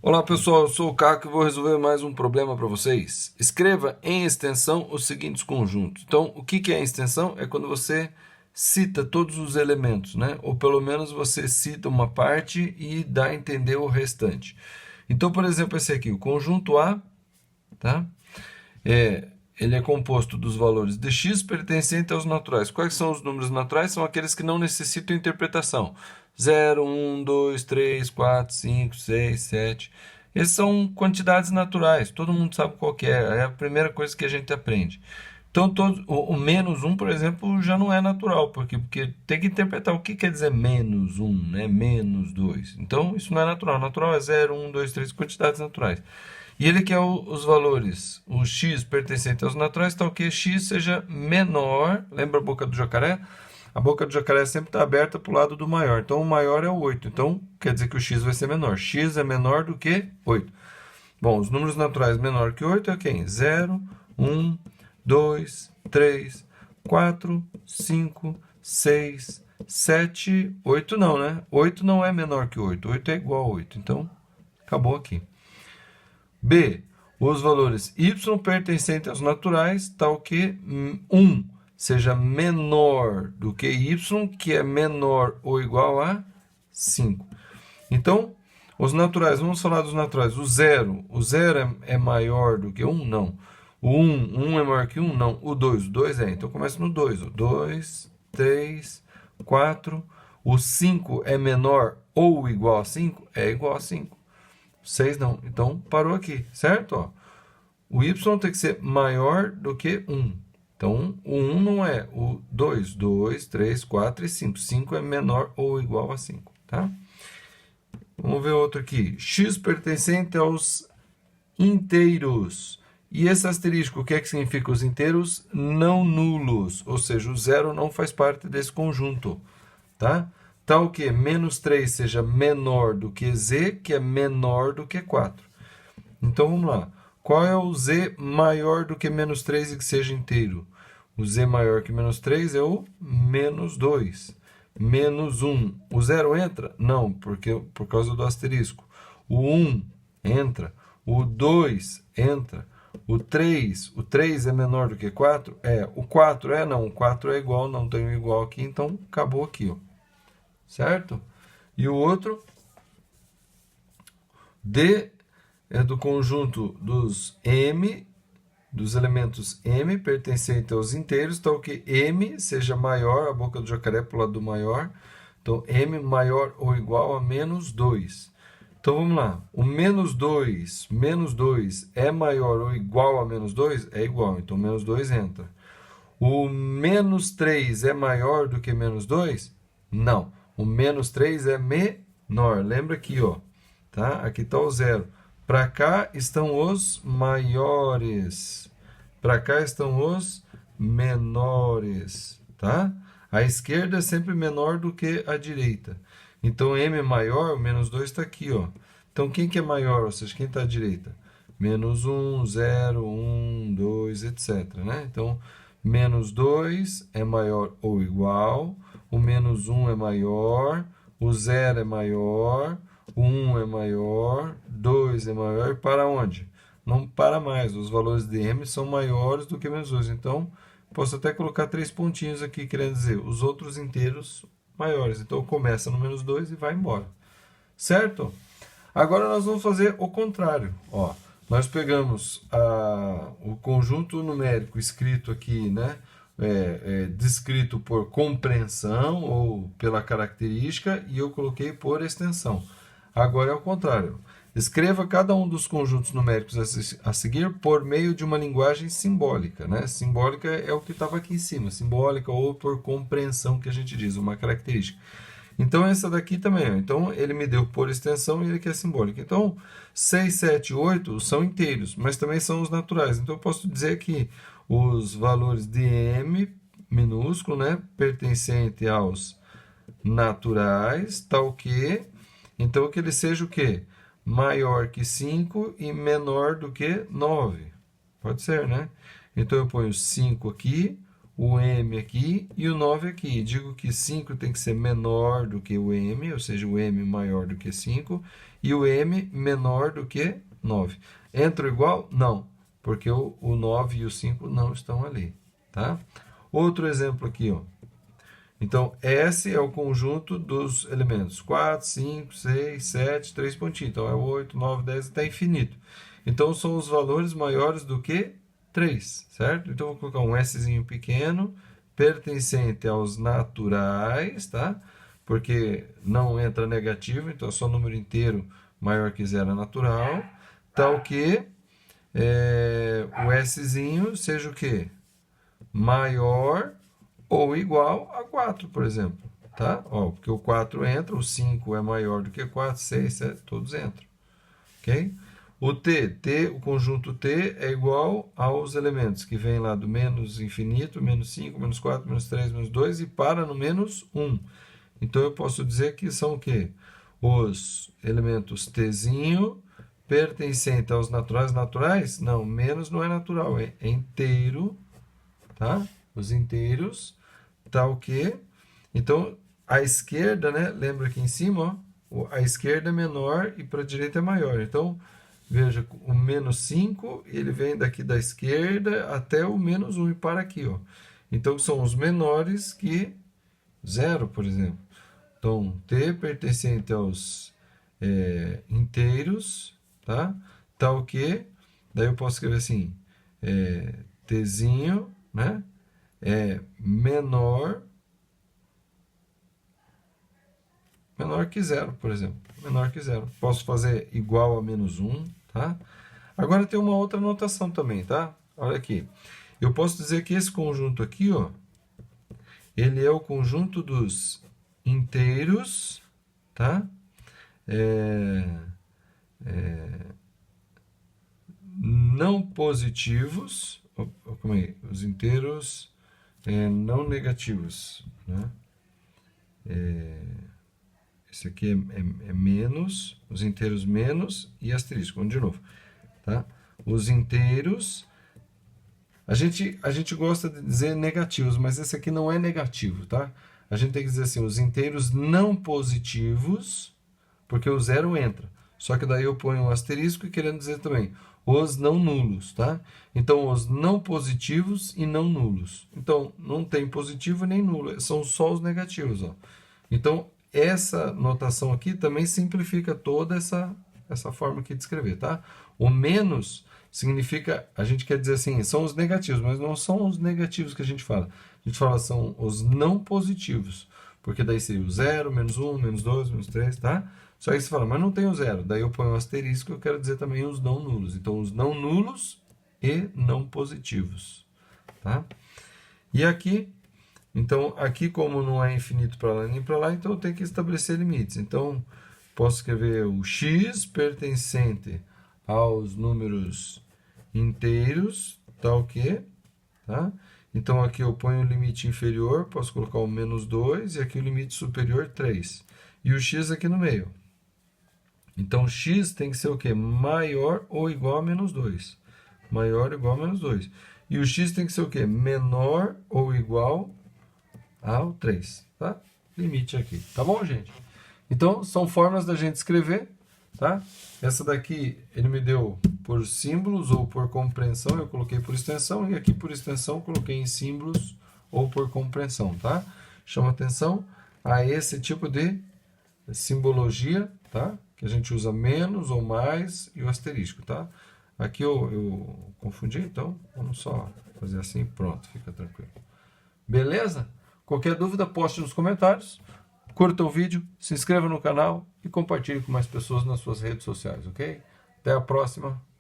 Olá pessoal, eu sou o Caco e vou resolver mais um problema para vocês. Escreva em extensão os seguintes conjuntos. Então, o que é a extensão? É quando você cita todos os elementos, né? Ou pelo menos você cita uma parte e dá a entender o restante. Então, por exemplo, esse aqui, o conjunto A, tá? Ele é composto dos valores de x pertencentes aos naturais. Quais são os números naturais? São aqueles que não necessitam interpretação. 0, 1, 2, 3, 4, 5, 6, 7. Essas são quantidades naturais. Todo mundo sabe qual que é. É a primeira coisa que a gente aprende. Então, o menos um, por exemplo, já não é natural. Porque tem que interpretar o que quer dizer menos um, né? Menos 2. Então, isso não é natural. Natural é 0, 1, 2, 3, quantidades naturais. E ele quer os valores, o x pertencente aos naturais, tal que x seja menor. Lembra a boca do jacaré? A boca do jacaré sempre está aberta para o lado do maior. Então, o maior é o 8. Então, quer dizer que o x vai ser menor. X é menor do que 8. Bom, os números naturais menor que 8 é quem? 0, 1, 2, 3, 4, 5, 6, 7, 8 não, né? 8 não é menor que 8. 8 é igual a 8. Então, acabou aqui. B. Os valores y pertencentes aos naturais, tal que 1 seja menor do que y, que é menor ou igual a 5. Então, os naturais, vamos falar dos naturais. O zero é maior do que 1? Não. O 1 é maior que 1? Não. O 2 é. Então, começa no 2. 2, 3, 4. O 5 é menor ou igual a 5? É igual a 5. 6 não. Então, parou aqui, certo? Ó, o y tem que ser maior do que 1. Então, o 1 não é. O 2, 2, 3, 4 e 5. 5 é menor ou igual a 5, tá? Vamos ver outro aqui. X pertencente aos inteiros. E esse asterisco, o que é que significa os inteiros? Não nulos. Ou seja, o zero não faz parte desse conjunto, tá? Tal que menos 3 seja menor do que z, que é menor do que 4. Então, vamos lá. Qual é o z maior do que menos 3 e que seja inteiro? O z maior que menos 3 é o menos 2. Menos 1. O zero entra? Não, porque por causa do asterisco. O 1 entra. O 2 entra. O 3 é menor do que 4? É. O 4 é? Não. O 4 é igual, não tem igual aqui, então acabou aqui, ó. Certo? E o outro, D é do conjunto dos M, dos elementos M pertencente aos inteiros, tal que M seja maior, a boca do jacaré para o lado do maior. Então, M maior ou igual a menos 2. Então, vamos lá. O menos 2 é maior ou igual a menos 2? É igual, então menos 2 entra. O menos 3 é maior do que menos 2? Não. O menos 3 é menor. Lembra aqui, ó. Tá? Aqui está o zero. Para cá estão os maiores. Para cá estão os menores. Tá? A esquerda é sempre menor do que a direita. Então, m é maior, o menos 2 está aqui, ó. Então, quem que é maior? Ou seja, quem está à direita? Menos 1, 0, 1, 2, etc. Né? Então, menos 2 é maior ou igual, o menos 1 é maior, o 0 é maior, o 1 é maior, 2 é maior, e para onde? Não para mais, os valores de m são maiores do que menos 2. Então, posso até colocar 3 pontinhos aqui, querendo dizer, os outros inteiros maiores. Então, começa no menos 2 e vai embora. Certo? Agora nós vamos fazer o contrário. Ó, nós pegamos o conjunto numérico escrito aqui, né? Descrito por compreensão ou pela característica, e eu coloquei por extensão. Agora é o contrário. Escreva cada um dos conjuntos numéricos a seguir por meio de uma linguagem simbólica. Né? Simbólica é o que estava aqui em cima, simbólica ou por compreensão, que a gente diz, uma característica. Então, essa daqui também. Ó. Então, ele me deu por extensão e ele quer simbólica. Então, 6, 7 e 8 são inteiros, mas também são os naturais. Então, eu posso dizer que os valores de m minúsculo, né, pertencente aos naturais, tal que, então, que ele seja o quê? Maior que 5 e menor do que 9. Pode ser, né? Então, eu ponho 5 aqui, o m aqui e o 9 aqui. Digo que 5 tem que ser menor do que o m, ou seja, o m maior do que 5, e o m menor do que 9. Entra igual? Não, porque o 9 e o 5 não estão ali. Tá? Outro exemplo aqui, ó. Então, S é o conjunto dos elementos 4, 5, 6, 7, 3 pontinhos. Então, é 8, 9, 10 até infinito. Então, são os valores maiores do que 3, certo? Então, eu vou colocar um Szinho pequeno, pertencente aos naturais, tá? Porque não entra negativo, então é só número inteiro maior que zero é natural. Tal que o Szinho seja o quê? Maior ou igual a 4, por exemplo. Tá? Ó, porque o 4 entra, o 5 é maior do que 4, 6, 7, todos entram. Ok? O o conjunto T é igual aos elementos que vêm lá do menos infinito, menos 5, menos 4, menos 3, menos 2 e para no menos 1. Então eu posso dizer que são o quê? Os elementos Tzinho pertencente aos naturais. Naturais? Não, menos não é natural, é inteiro. Tá? Os inteiros, tá o quê? Então, a esquerda, né? Lembra aqui em cima, ó, a esquerda é menor e para a direita é maior. Então, veja, o menos 5, ele vem daqui da esquerda até o menos 1 e para aqui, ó. Então, são os menores que 0, por exemplo. Então, T pertencente aos inteiros, tá? Tá o quê? Daí eu posso escrever assim, Tzinho, né? É menor que zero, por exemplo. Menor que zero. Posso fazer igual a menos 1, tá? Agora tem uma outra notação também, tá? Olha aqui. Eu posso dizer que esse conjunto aqui, ó, ele é o conjunto dos inteiros, tá? Não positivos, como é? Os inteiros não negativos, né? Esse aqui é menos, os inteiros menos e asterisco. Vamos de novo, tá? Os inteiros, a gente gosta de dizer negativos, mas esse aqui não é negativo, tá? A gente tem que dizer assim, os inteiros não positivos, porque o zero entra. Só que daí eu ponho um asterisco e querendo dizer também os não nulos, tá? Então, os não positivos e não nulos. Então, não tem positivo nem nulo, são só os negativos, ó. Então, essa notação aqui também simplifica toda essa forma aqui de escrever, tá? O menos significa, a gente quer dizer assim, são os negativos, mas não são os negativos que a gente fala. A gente fala são os não positivos, porque daí seria o 0, menos 1, menos 2, menos 3, tá? Só que você fala, mas não tem o 0. Daí eu ponho um asterisco, eu quero dizer também os não nulos. Então, os não nulos e não positivos, tá? E aqui, então, aqui como não é infinito para lá nem para lá, então eu tenho que estabelecer limites. Então, posso escrever o x pertencente aos números inteiros, tal que, tá? Então, aqui eu ponho o limite inferior, posso colocar o menos 2, e aqui o limite superior, 3. E o x aqui no meio. Então, x tem que ser o quê? Maior ou igual a menos 2. Maior ou igual a menos 2. E o x tem que ser o quê? Menor ou igual ao 3. Tá? Limite aqui. Tá bom, gente? Então, são formas da gente escrever. Tá? Essa daqui, ele me deu por símbolos ou por compreensão. Eu coloquei por extensão. E aqui, por extensão, coloquei em símbolos ou por compreensão. Tá? Chama atenção a esse tipo de simbologia, tá? Que a gente usa menos ou mais e o asterisco, tá? Aqui eu confundi, então vamos só fazer assim, pronto, fica tranquilo. Beleza? Qualquer dúvida, poste nos comentários, curta o vídeo, se inscreva no canal e compartilhe com mais pessoas nas suas redes sociais, ok? Até a próxima!